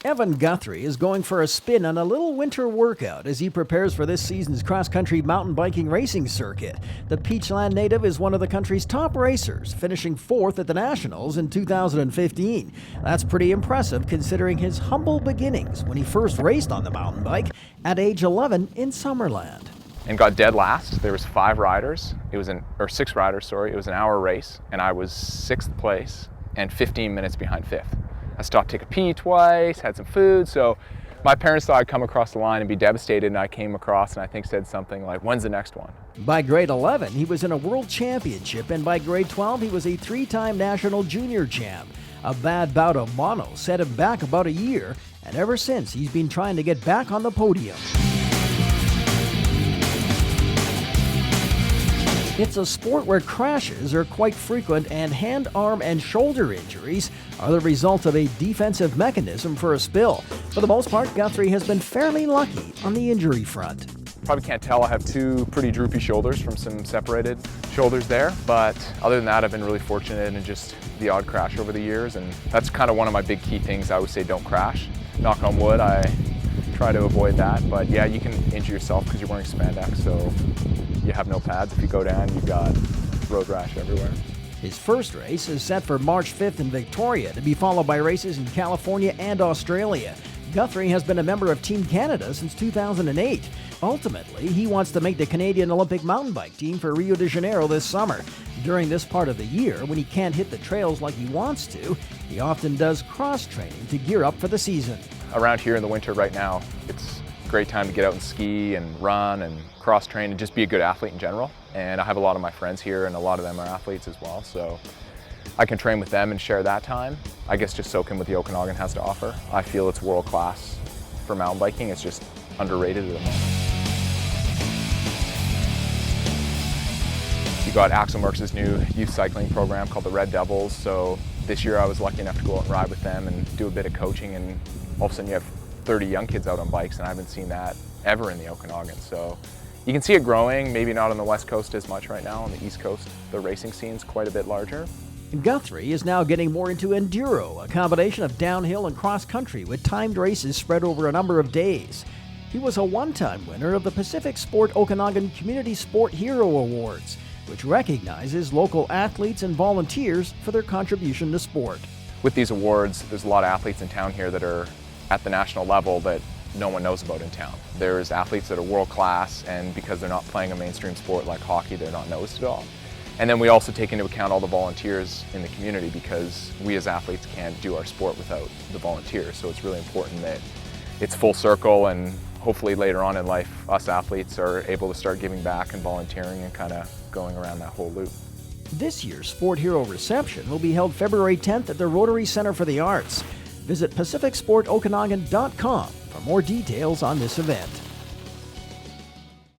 Evan Guthrie is going for a spin on a little winter workout as he prepares for this season's cross-country mountain biking racing circuit. The Peachland native is one of the country's top racers, finishing 4th at the Nationals in 2015. That's pretty impressive considering his humble beginnings when he first raced on the mountain bike at age 11 in Summerland. And got dead last. There was 6 riders, It was an hour race, and I was 6th place and 15 minutes behind 5th. I stopped to take a pee twice, had some food, so my parents thought I'd come across the line and be devastated, and I came across and I think said something like, "When's the next one?" By grade 11, he was in a world championship, and by grade 12, he was a 3-time national junior champ. A bad bout of mono set him back about a year, and ever since, he's been trying to get back on the podium. It's a sport where crashes are quite frequent, and hand, arm, and shoulder injuries are the result of a defensive mechanism for a spill. For the most part, Guthrie has been fairly lucky on the injury front. Probably can't tell, I have 2 pretty droopy shoulders from some separated shoulders there, but other than that, I've been really fortunate in just the odd crash over the years, and that's kind of one of my big key things. I would say don't crash. Knock on wood, I try to avoid that, but yeah, you can injure yourself because you're wearing spandex, so you have no pads. If you go down, you've got road rash everywhere. His first race is set for March 5th in Victoria, to be followed by races in California and Australia. Guthrie has been a member of Team Canada since 2008. Ultimately, he wants to make the Canadian Olympic mountain bike team for Rio de Janeiro this summer. During this part of the year, when he can't hit the trails like he wants to, he often does cross-training to gear up for the season. Around here in the winter right now, it's a great time to get out and ski and run and cross-train and just be a good athlete in general. And I have a lot of my friends here, and a lot of them are athletes as well, so I can train with them and share that time. I guess just soak in what the Okanagan has to offer. I feel it's world class for mountain biking. It's just underrated at the moment. You got Axel Merckx's new youth cycling program called the Red Devils, so this year I was lucky enough to go out and ride with them and do a bit of coaching, and all of a sudden you have 30 young kids out on bikes, and I haven't seen that ever in the Okanagan. So you can see it growing, maybe not on the West Coast as much right now. On the East Coast, the racing scene's quite a bit larger. Guthrie is now getting more into enduro, a combination of downhill and cross-country with timed races spread over a number of days. He was a one-time winner of the PacificSport Okanagan Community Sport Hero Awards, which recognizes local athletes and volunteers for their contribution to sport. With these awards, there's a lot of athletes in town here that are at the national level that no one knows about in town. There's athletes that are world class, and because they're not playing a mainstream sport like hockey, they're not noticed at all. And then we also take into account all the volunteers in the community, because we as athletes can't do our sport without the volunteers. So it's really important that it's full circle, and hopefully later on in life, us athletes are able to start giving back and volunteering and kind of going around that whole loop. This year's Sport Hero reception will be held February 10th at the Rotary Center for the Arts. Visit PacificSportOkanagan.com for more details on this event.